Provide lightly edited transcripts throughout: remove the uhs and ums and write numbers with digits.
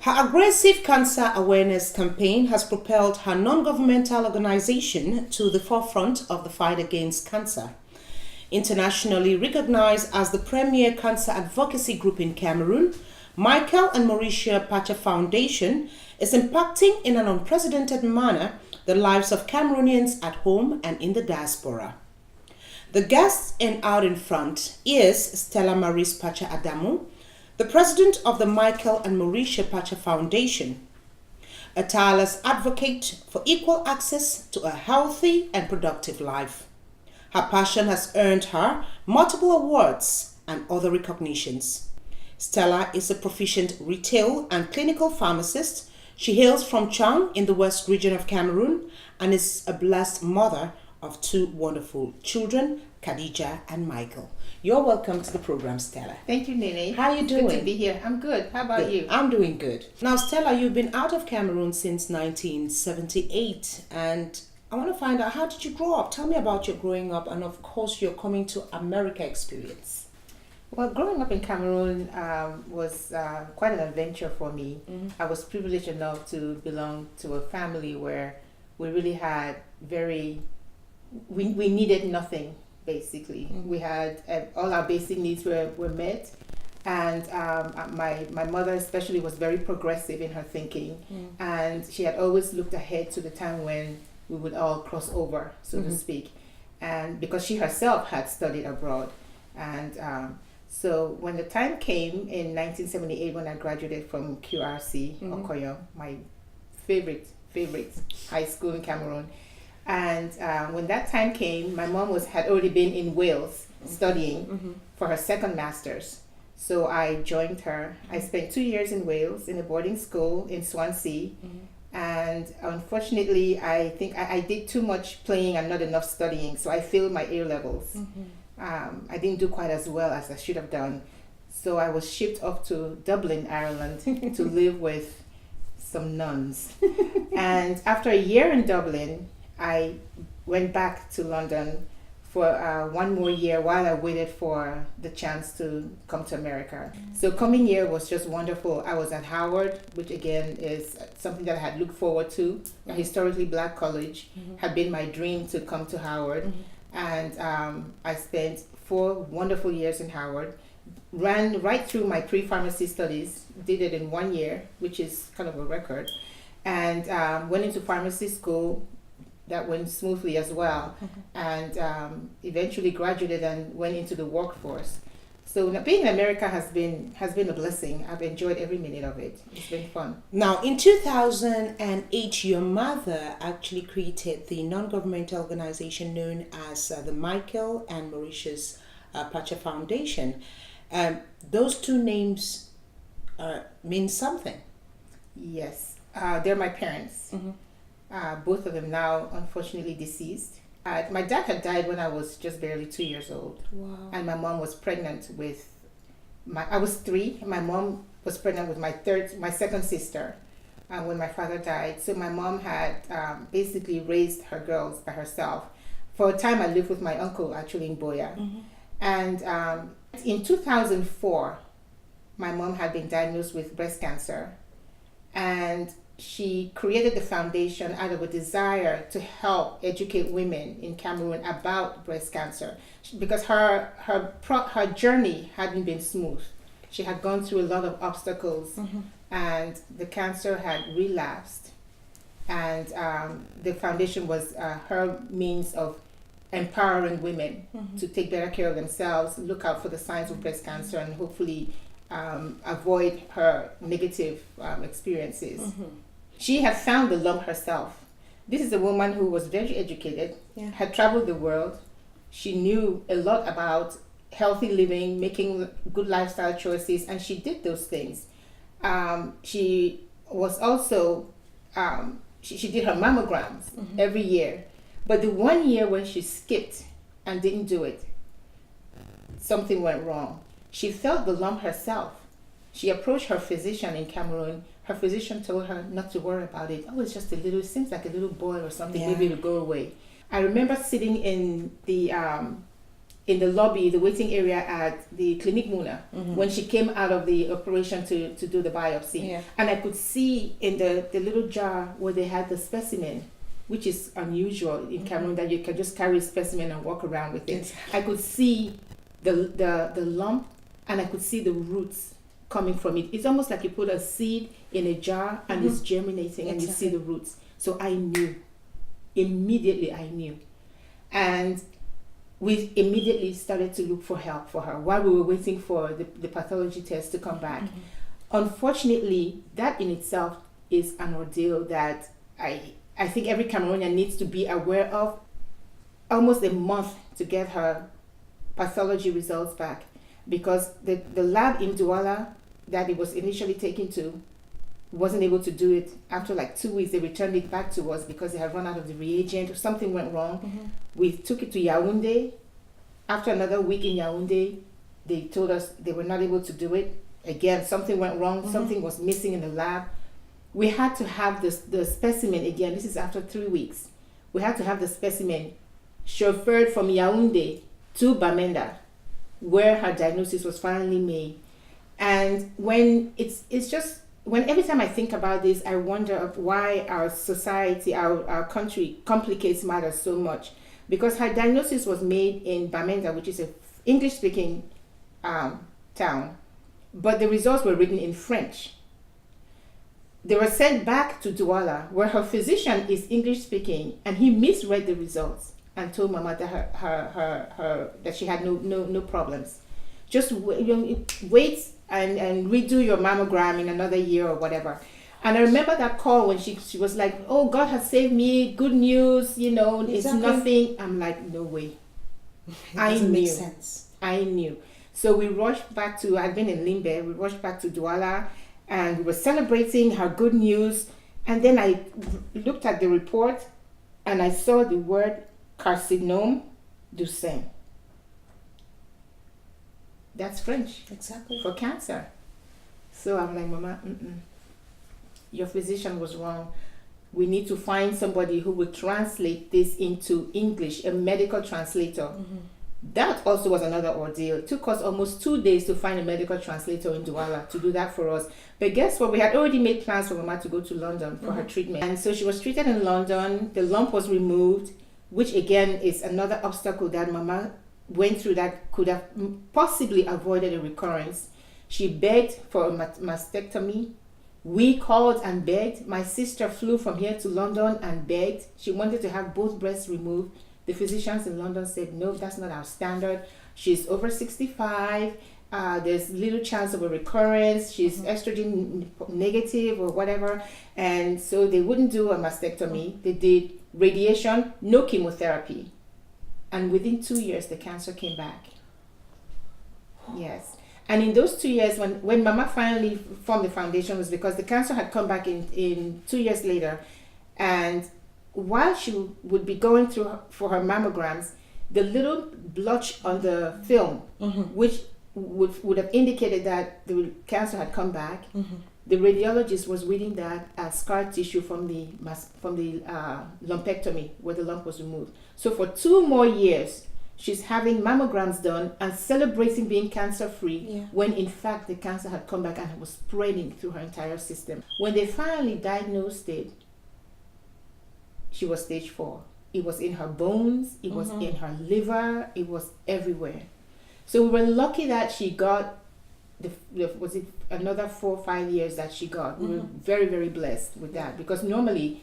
Her aggressive cancer awareness campaign has propelled her non-governmental organization to the forefront of the fight against cancer. Internationally recognized as the premier cancer advocacy group in Cameroon, Michael and Mauricia PATCHA Foundation is impacting in an unprecedented manner the lives of Cameroonians at home and in the diaspora. The guest and out in front is Stella-Maris PATCHA, the president of the Michael and Mauricia PATCHA Foundation, a tireless advocate for equal access to a healthy and productive life. Her passion has earned her multiple awards and other recognitions. Stella is a proficient retail and clinical pharmacist. She hails from Chang in the west region of Cameroon and is a blessed mother of two wonderful children, Khadija and Michael. You're welcome to the program, Stella. Thank you, Nene. How are you doing? Good to be here. I'm good. How about you? I'm doing good. Now, Stella, you've been out of Cameroon since 1978, and I want to find out, how did you grow up? Tell me about your growing up and, of course, your coming to America experience. Well, growing up in Cameroon was quite an adventure for me. I was privileged enough to belong to a family where we really had we needed nothing, basically. We had all our basic needs were met. And my mother especially was very progressive in her thinking. And she had always looked ahead to the time when we would all cross over, so to speak. And because she herself had studied abroad. And so when the time came in 1978, when I graduated from QRC, Okoyo, my favorite high school in Cameroon. And when that time came, my mom had already been in Wales studying for her second master's. So I joined her. I spent 2 years in Wales in a boarding school in Swansea. And unfortunately, I think I did too much playing and not enough studying. So I failed my A levels. I didn't do quite as well as I should have done. So I was shipped off to Dublin, Ireland to live with some nuns. And after a year in Dublin, I went back to London for 1 more year while I waited for the chance to come to America. So coming here was just wonderful. I was at Howard, which again is something that I had looked forward to. A historically black college had been my dream to come to Howard. And I spent 4 wonderful years in Howard. Ran right through my pre-pharmacy studies, did it in 1 year, which is kind of a record. And went into pharmacy school. That went smoothly as well, and eventually graduated and went into the workforce. So being in America has been a blessing. I've enjoyed every minute of it. It's been fun. Now, in 2008, your mother actually created the non-governmental organization known as the Michael and Mauritius PATCHA Foundation. Those two names mean something. Yes, they're my parents. Both of them now unfortunately deceased. My dad had died when I was just barely 2 years old. Wow. And my mom was pregnant with I was 3. My mom was pregnant with my second sister when my father died. So my mom had basically raised her girls by herself. For a time I lived with my uncle actually in Boya. And in 2004, my mom had been diagnosed with breast cancer. And she created the foundation out of a desire to help educate women in Cameroon about breast cancer, because her journey hadn't been smooth. She had gone through a lot of obstacles, and the cancer had relapsed. And the foundation was her means of empowering women to take better care of themselves, look out for the signs of breast cancer, and hopefully avoid her negative experiences. She had found the lump herself. This is a woman who was very educated, had traveled the world. She knew a lot about healthy living, making good lifestyle choices, and she did those things. She was also, she did her mammograms every year. But the 1 year when she skipped and didn't do it, something went wrong. She felt the lump herself. She approached her physician in Cameroon. Her physician told her not to worry about it. Oh, it's just it seems like a little boil or something. Maybe it'll go away. I remember sitting in the in the lobby, the waiting area at the Clinic Muna, when she came out of the operation to do the biopsy. Yeah. And I could see in the little jar where they had the specimen, which is unusual in Cameroon, that you can just carry a specimen and walk around with it. I could see the lump, and I could see the roots coming from it. It's almost like you put a seed in a jar and it's germinating, and you see the roots. So I knew. Immediately I knew. And we immediately started to look for help for her while we were waiting for the pathology test to come back. Unfortunately, that in itself is an ordeal that I think every Cameroonian needs to be aware of. Almost a month to get her pathology results back, because the lab in Douala that it was initially taken to wasn't able to do it. After like 2 weeks, they returned it back to us because they had run out of the reagent or something went wrong. We took it to Yaoundé. After another week in Yaoundé, they told us they were not able to do it. Again, something went wrong. Something was missing in the lab. We had to have the specimen again. This is after 3 weeks. We had to have the specimen chauffeured from Yaoundé to Bamenda, where her diagnosis was finally made. And when when every time I think about this, I wonder why our society, our country complicates matters so much. Because her diagnosis was made in Bamenda, which is an English-speaking town, but the results were written in French. They were sent back to Douala, where her physician is English-speaking, and he misread the results and told Mama that that she had no problems. Just wait and redo your mammogram in another year or whatever. And I remember that call when she was like, "Oh, God has saved me, good news, it's nothing." I'm like, no way. I knew. Make sense. I knew. So we rushed back to, I'd been in Limbe, we rushed back to Douala, and we were celebrating her good news. And then I looked at the report and I saw the word carcinome du sein. That's French. Exactly. For cancer. So I'm like, Mama, your physician was wrong. We need to find somebody who will translate this into English, a medical translator. That also was another ordeal. It took us almost 2 days to find a medical translator in Douala to do that for us. But guess what? We had already made plans for Mama to go to London for her treatment. And so she was treated in London. The lump was removed, which again is another obstacle that Mama went through that could have possibly avoided a recurrence. She begged for a mastectomy. We called and begged. My sister flew from here to London and begged. She wanted to have both breasts removed. The physicians in London said, no, that's not our standard. She's over 65. There's little chance of a recurrence. She's estrogen negative or whatever. And so they wouldn't do a mastectomy. They did radiation, no chemotherapy. And within 2 years, the cancer came back. Yes. And in those 2 years, when Mama finally formed the foundation, was because the cancer had come back in 2 years later. And while she would be going through for her mammograms, the little blotch on the film, which would have indicated that the cancer had come back, the radiologist was reading that as scar tissue from the lumpectomy, where the lump was removed. So for 2 more years, she's having mammograms done and celebrating being cancer-free, when in fact the cancer had come back and it was spreading through her entire system. When they finally diagnosed it, she was stage 4. It was in her bones, it was in her liver, it was everywhere. So we were lucky that she got was it another 4 or 5 years that she got. We were very, very blessed with that, because normally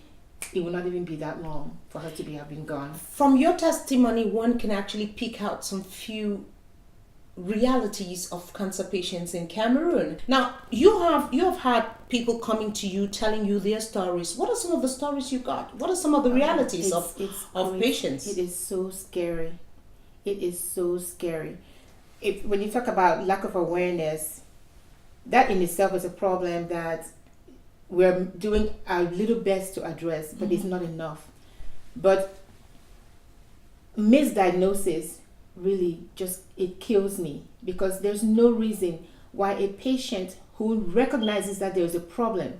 it would not even be that long for her to have been gone. From your testimony, one can actually pick out some few realities of cancer patients in Cameroon. Now, you have had people coming to you telling you their stories. What are some of the stories you got? What are some of the realities of patients? It is so scary. It is so scary. When you talk about lack of awareness, that in itself is a problem that we're doing our little best to address, but it's not enough. But misdiagnosis really it kills me, because there's no reason why a patient who recognizes that there's a problem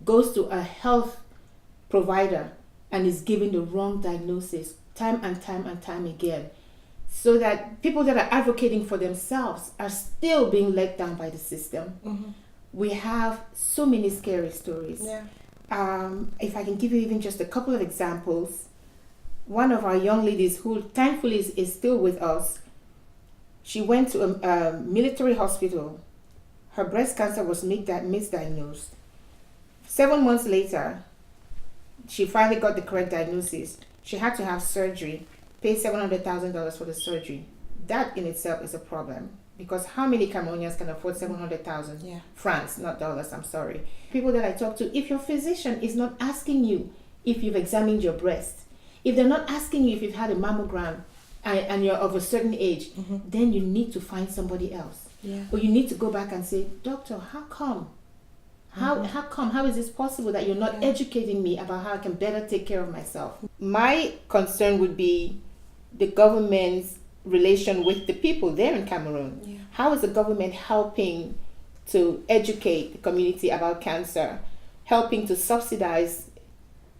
goes to a health provider and is given the wrong diagnosis time and time and time again. so that people that are advocating for themselves are still being let down by the system. We have so many scary stories. If I can give you even just a couple of examples, one of our young ladies who thankfully is still with us, she went to a military hospital. Her breast cancer was misdiagnosed. 7 months later, she finally got the correct diagnosis. She had to have surgery, pay $700,000 for the surgery. That in itself is a problem, because how many Cameroonians can afford 700,000? Francs, not dollars, I'm sorry. People that I talk to, if your physician is not asking you if you've examined your breast, if they're not asking you if you've had a mammogram and you're of a certain age, then you need to find somebody else. Or you need to go back and say, doctor, how come? How come? How is this possible that you're not educating me about how I can better take care of myself? My concern would be the government's relation with the people there in Cameroon. How is the government helping to educate the community about cancer, helping to subsidize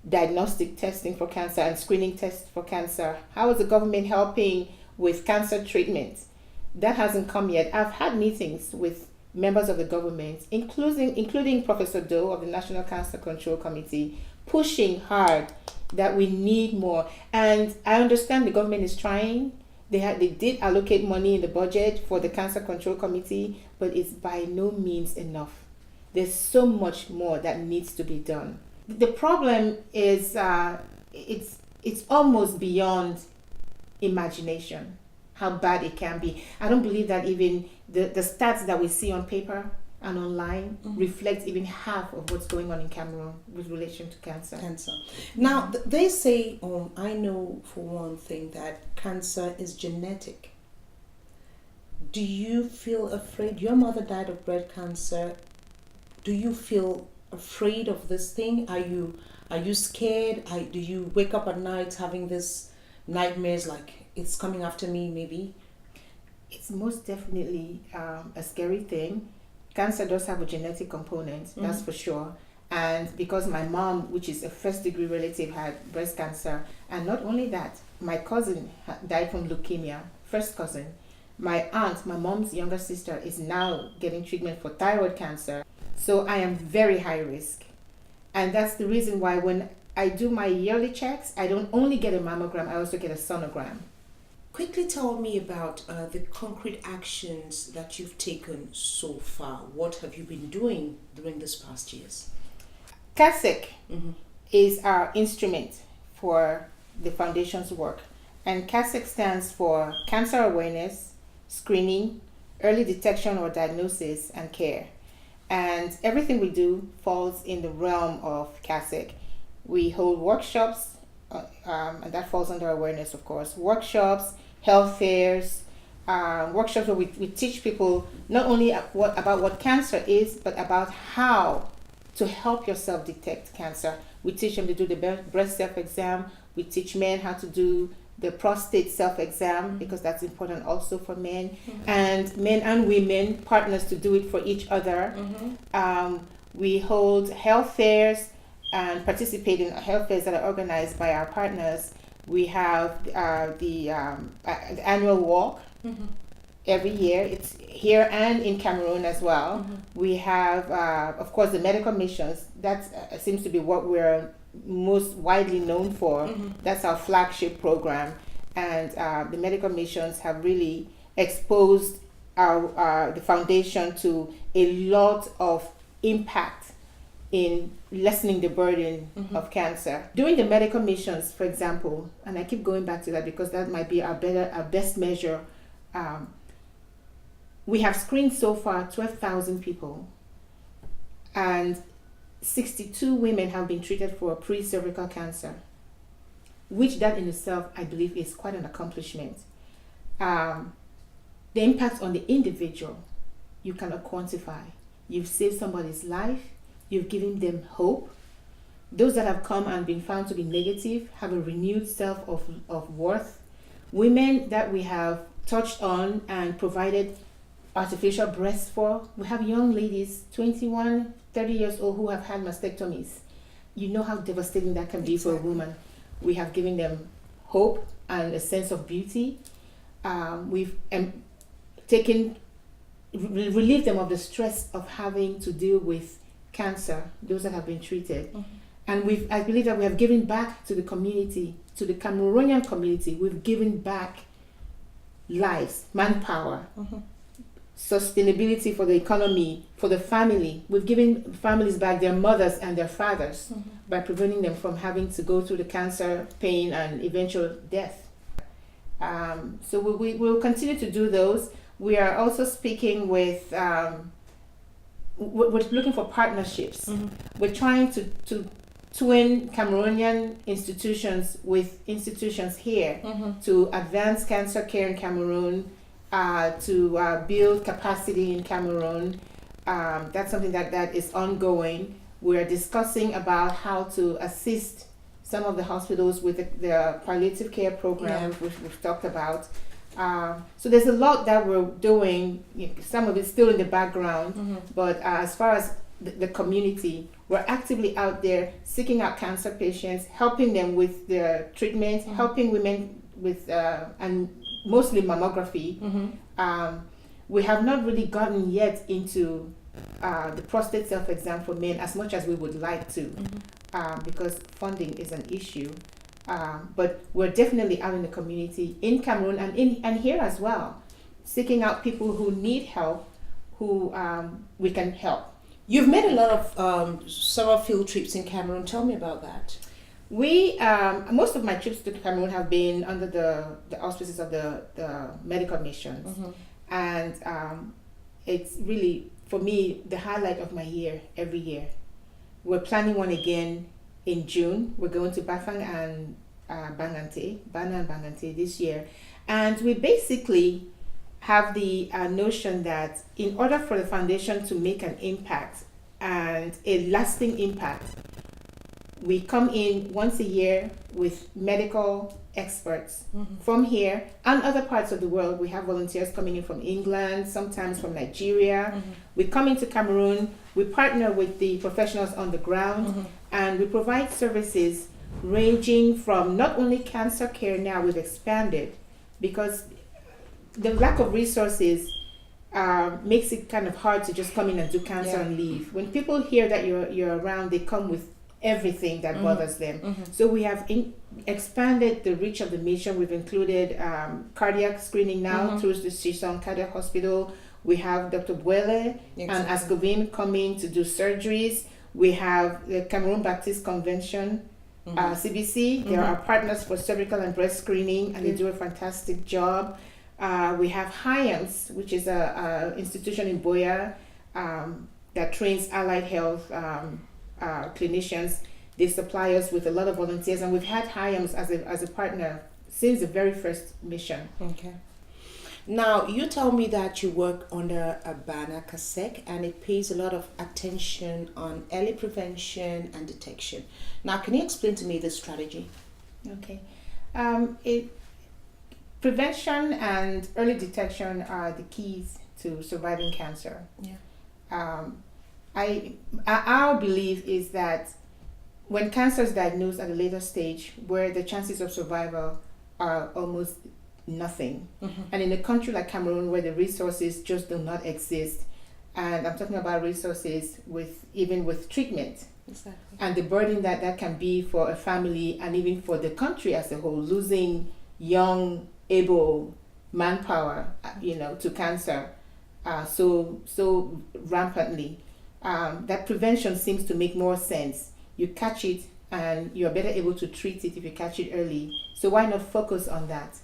diagnostic testing for cancer and screening tests for cancer? How is the government helping with cancer treatment? That hasn't come yet. I've had meetings with members of the government, including Professor Doe of the National Cancer Control Committee, pushing hard that we need more. And I understand the government is trying. They did allocate money in the budget for the Cancer Control Committee, but it's by no means enough. There's so much more that needs to be done. The problem is it's almost beyond imagination how bad it can be. I don't believe that even the stats that we see on paper and online reflect even half of what's going on in Cameroon with relation to cancer. Now, they say, I know for one thing that cancer is genetic. Do you feel afraid? Your mother died of breast cancer. Do you feel afraid of this thing? Are you scared? Do you wake up at night having this nightmares like it's coming after me, maybe? It's most definitely a scary thing. Cancer does have a genetic component, that's for sure. And because my mom, which is a first-degree relative, had breast cancer, and not only that, my cousin died from leukemia, first cousin. My aunt, my mom's younger sister, is now getting treatment for thyroid cancer. So I am very high risk. And that's the reason why when I do my yearly checks, I don't only get a mammogram, I also get a sonogram. Quickly tell me about the concrete actions that you've taken so far. What have you been doing during this past years? CASEC is our instrument for the foundation's work. And CASEC stands for Cancer Awareness, Screening, Early Detection or Diagnosis, and Care. And everything we do falls in the realm of CASEC. We hold workshops, and that falls under awareness, of course. Workshops, health fairs, workshops where we teach people not only about what cancer is, but about how to help yourself detect cancer. We teach them to do the breast self-exam. We teach men how to do the prostate self-exam, because that's important also for men. And men and women, partners, to do it for each other. We hold health fairs and participate in health fairs that are organized by our partners. We have the annual walk every year. It's here and in Cameroon as well. We have, of course, the medical missions. That seems to be what we're most widely known for. That's our flagship program. And the medical missions have really exposed the foundation to a lot of impact in lessening the burden of cancer. During the medical missions, for example, and I keep going back to that because that might be our best measure, we have screened so far 12,000 people, and 62 women have been treated for pre-cervical cancer, which that in itself, I believe, is quite an accomplishment. The impact on the individual, you cannot quantify. You've saved somebody's life. You've given them hope. Those that have come and been found to be negative have a renewed self of worth. Women that we have touched on and provided artificial breasts for, we have young ladies, 21, 30 years old, who have had mastectomies. You know how devastating that can be for a woman. We have given them hope and a sense of beauty. we've relieved them of the stress of having to deal with cancer, those that have been treated. And I believe that we have given back to the community, to the Cameroonian community. We've given back lives, manpower, sustainability for the economy, for the family. We've given families back their mothers and their fathers by preventing them from having to go through the cancer, pain, and eventual death. So we'll continue to do those. We are also speaking with, we're looking for partnerships. We're trying to twin Cameroonian institutions with institutions here to advance cancer care in Cameroon, to build capacity in Cameroon. That's something that is ongoing. We are discussing about how to assist some of the hospitals with the palliative care programs, which we've talked about. So there's a lot that we're doing. Some of it's still in the background, but as far as the community, we're actively out there seeking out cancer patients, helping them with their treatment, helping women with and mostly mammography. We have not really gotten yet into the prostate self-exam for men as much as we would like to, because funding is an issue. But we're definitely out in the community in Cameroon and here as well, seeking out people who need help, who we can help. You've made a lot of summer field trips in Cameroon. Tell me about that. Most of my trips to Cameroon have been under the auspices of the medical missions, and it's really, for me, the highlight of my year every year. We're planning one again in June. We're going to Bafang and Bana and Bangante this year, and we basically have the notion that in order for the foundation to make an impact and a lasting impact, we come in once a year with medical experts from here and other parts of the world. We have volunteers coming in from England, sometimes from Nigeria. We come into Cameroon, we partner with the professionals on the ground, and we provide services ranging from not only cancer care. Now we've expanded because the lack of resources makes it kind of hard to just come in and do cancer and leave. When people hear that you're around, they come with everything that bothers them. So we have expanded the reach of the mission. We've included cardiac screening now through the Shishon Cardiac Hospital. We have Dr. Bwele and Ascovim coming to do surgeries. We have the Cameroon Baptist Convention, CBC. They are our partners for cervical and breast screening, and they do a fantastic job. We have HIAMS, which is a institution in Boya that trains allied health clinicians. They supply us with a lot of volunteers, and we've had HIAMS as a partner since the very first mission. Okay. Now, you tell me that you work under a banner, CASEC, and it pays a lot of attention on early prevention and detection. Now, can you explain to me the strategy? Okay. Prevention and early detection are the keys to surviving cancer. Our belief is that when cancer is diagnosed at a later stage, where the chances of survival are almost nothing, and in a country like Cameroon where the resources just do not exist, and I'm talking about resources even with treatment, and the burden that can be for a family and even for the country as a whole, losing young, able manpower, to cancer so rampantly. That prevention seems to make more sense. You catch it and you're better able to treat it if you catch it early. So why not focus on that?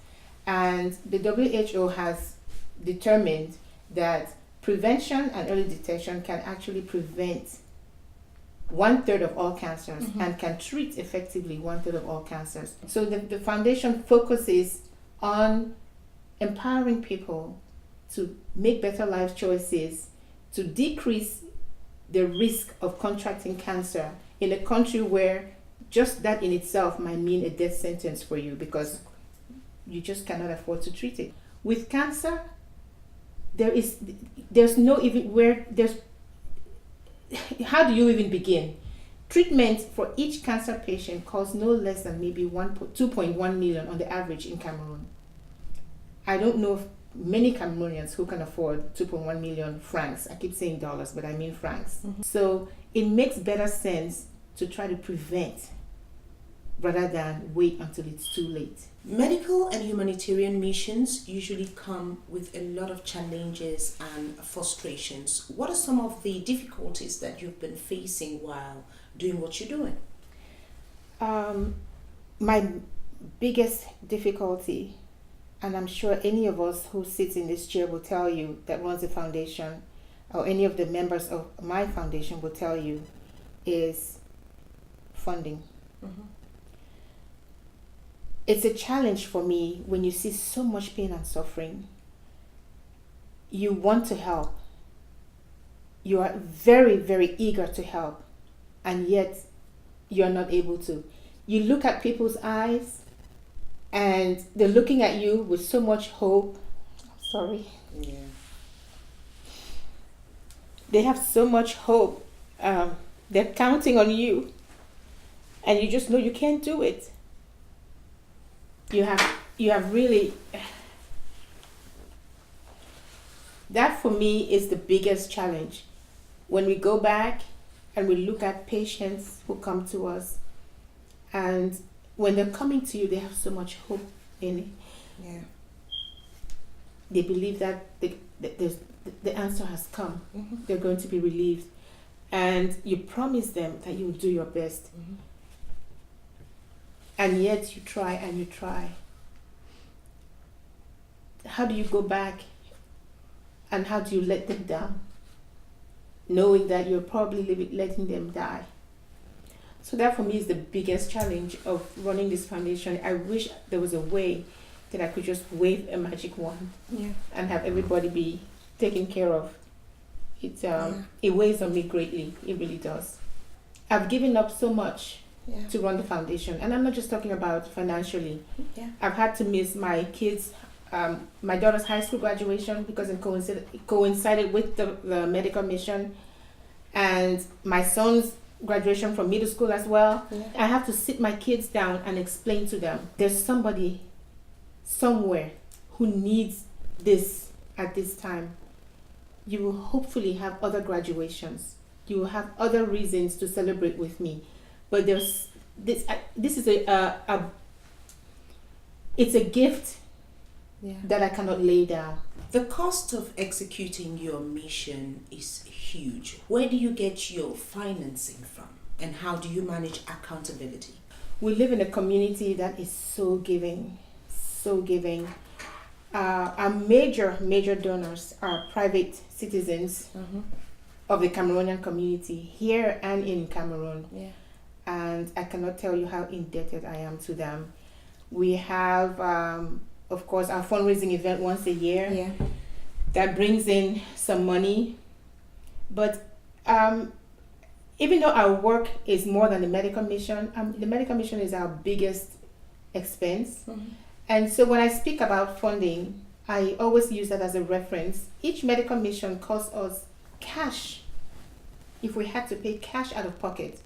And the WHO has determined that prevention and early detection can actually prevent 1/3 of all cancers and can treat effectively 1/3 of all cancers. So the foundation focuses on empowering people to make better life choices, to decrease the risk of contracting cancer in a country where just that in itself might mean a death sentence for you because you just cannot afford to treat it. With cancer, there's no even where there's how do you even begin? Treatment for each cancer patient costs no less than maybe 2.1 million on the average in Cameroon. I don't know if many Cameroonians who can afford 2.1 million francs. I keep saying dollars, but I mean francs. So it makes better sense to try to prevent rather than wait until it's too late. Medical and humanitarian missions usually come with a lot of challenges and frustrations. What are some of the difficulties that you've been facing while doing what you're doing? My biggest difficulty, and I'm sure any of us who sits in this chair will tell you that runs a foundation, or any of the members of my foundation will tell you, is funding. It's a challenge for me when you see so much pain and suffering. You want to help. You are very, very eager to help, and yet you're not able to. You look at people's eyes and they're looking at you with so much hope. I'm sorry. Yeah. They have so much hope. They're counting on you, and you just know you can't do it. You have really, that for me is the biggest challenge. When we go back and we look at patients who come to us, and when they're coming to you, they have so much hope in it. Yeah. They believe that the answer has come. They're going to be relieved. And you promise them that you will do your best. And yet you try and you try. How do you go back and how do you let them down, knowing that you're probably letting them die? So that for me is the biggest challenge of running this foundation. I wish there was a way that I could just wave a magic wand and have everybody be taken care of. It weighs on me greatly. It really does. I've given up so much to run the foundation, and I'm not just talking about financially. I've had to miss my kids, my daughter's high school graduation because it coincided with the medical mission, and my son's graduation from middle school as well. I have to sit my kids down and explain to them there's somebody somewhere who needs this at this time. You will hopefully have other graduations. You will have other reasons to celebrate with me. But there's this is it's a gift that I cannot lay down. The cost of executing your mission is huge. Where do you get your financing from, and how do you manage accountability? We live in a community that is so giving, so giving. Our major donors are private citizens of the Cameroonian community here and in Cameroon. And I cannot tell you how indebted I am to them. We have, of course, our fundraising event once a year. That brings in some money. But even though our work is more than the medical mission is our biggest expense. And so when I speak about funding, I always use that as a reference. Each medical mission costs us cash, if we had to pay cash out of pocket,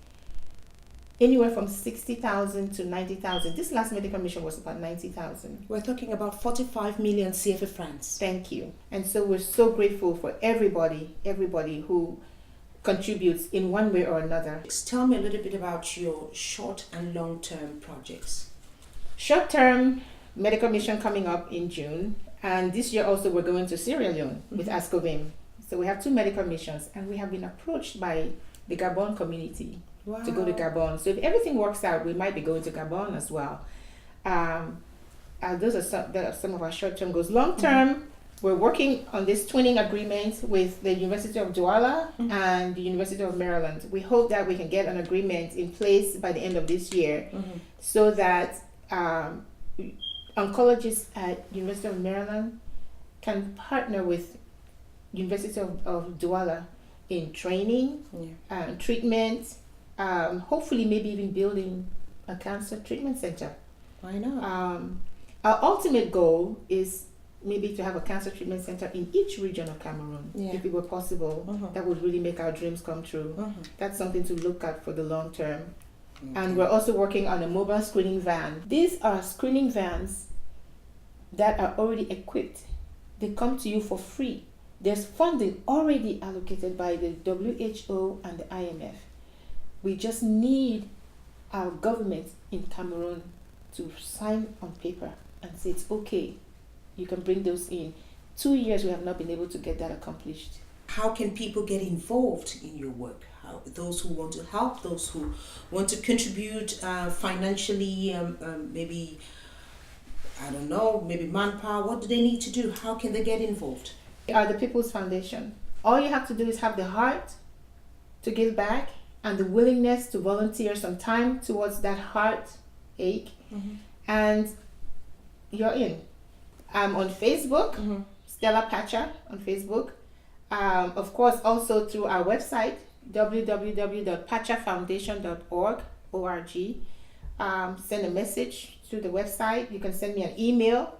anywhere from 60,000 to 90,000. This last medical mission was about 90,000. We're talking about 45 million CFA francs. Thank you. And so we're so grateful for everybody who contributes in one way or another. Tell me a little bit about your short and long-term projects. Short-term medical mission coming up in June, and this year also we're going to Sierra Leone with ASCOVIM. So we have 2 medical missions, and we have been approached by the Gabon community to go to Gabon. So if everything works out, we might be going to Gabon as well. Those are some of our short-term goals. Long-term, we're working on this twinning agreement with the University of Douala and the University of Maryland. We hope that we can get an agreement in place by the end of this year so that oncologists at University of Maryland can partner with University of Douala in training, treatment, hopefully maybe even building a cancer treatment center. Why not? Our ultimate goal is maybe to have a cancer treatment center in each region of Cameroon, if it were possible. That would really make our dreams come true. That's something to look at for the long term. And we're also working on a mobile screening van. These are screening vans that are already equipped. They come to you for free. There's funding already allocated by the WHO and the IMF. We just need our government in Cameroon to sign on paper and say it's okay. You can bring those in. 2 years we have not been able to get that accomplished. How can people get involved in your work? How, those who want to help, those who want to contribute financially, maybe, I don't know, maybe manpower, what do they need to do? How can they get involved? We are the People's Foundation. All you have to do is have the heart to give back and the willingness to volunteer some time towards that heartache, and you're in. I'm on Facebook, Stella PATCHA on Facebook. Of course, also through our website, www.patchafoundation.org. Send a message through the website. You can send me an email.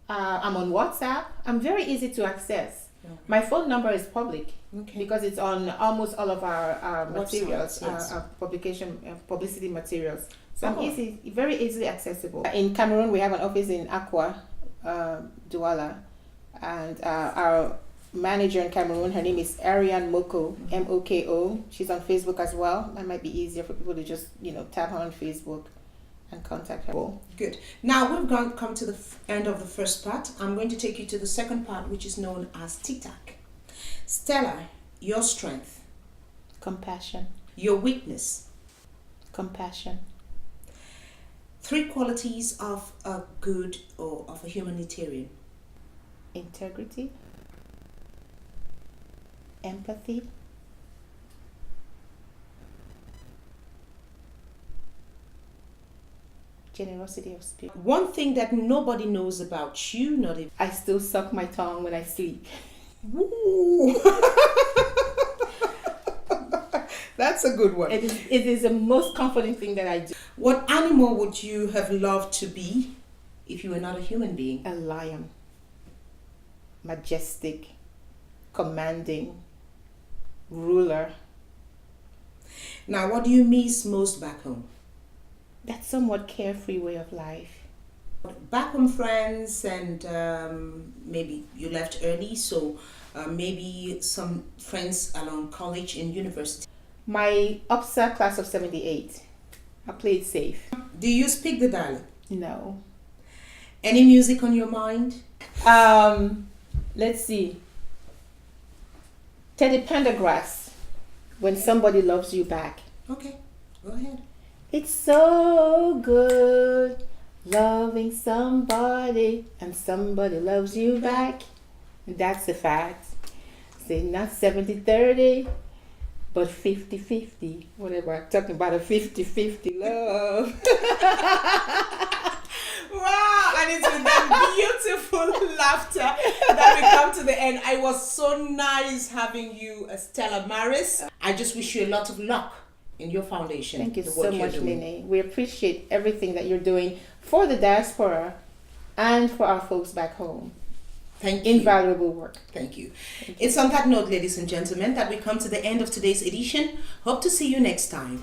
I'm on WhatsApp. I'm very easy to access. Okay. My phone number is public because it's on almost all of our materials, yes. Our publicity materials. So I'm very easily accessible. In Cameroon, we have an office in Accra, Douala, and our manager in Cameroon, her name is Ariane Moko, Moko. She's on Facebook as well. That might be easier for people to just, tap her on Facebook and contact her. Good. Now we've come to the end of the first part. I'm going to take you to the second part, which is known as TTAC. Stella, your strength. Compassion. Your weakness. Compassion. 3 qualities of a good or of a humanitarian. Integrity. Empathy. Generosity of spirit. One thing that nobody knows about you, not even... I still suck my tongue when I sleep. Ooh. That's a good one. It is the most comforting thing that I do. What animal would you have loved to be if you were not a human being? A lion. Majestic, commanding, ruler. Now, what do you miss most back home? That somewhat carefree way of life. Back home friends, and maybe you left early, so maybe some friends along college and university. My UPSA class of 78. I played safe. Do you speak the dialect? No. Any music on your mind? Let's see. Teddy Pendergrass, When Somebody Loves You Back. Okay, go ahead. It's so good loving somebody and somebody loves you back. That's a fact. Say not 70-30, but 50-50. Whatever, I'm talking about a 50-50 love. Wow, and it's with that beautiful laughter that we come to the end. It was so nice having you, Stella-Maris. I just wish you a lot of luck in your foundation. Thank you so much, Nene. We appreciate everything that you're doing for the diaspora and for our folks back home. Thank you. Invaluable work. Thank you. It's on that note, ladies and gentlemen, that we come to the end of today's edition. Hope to see you next time.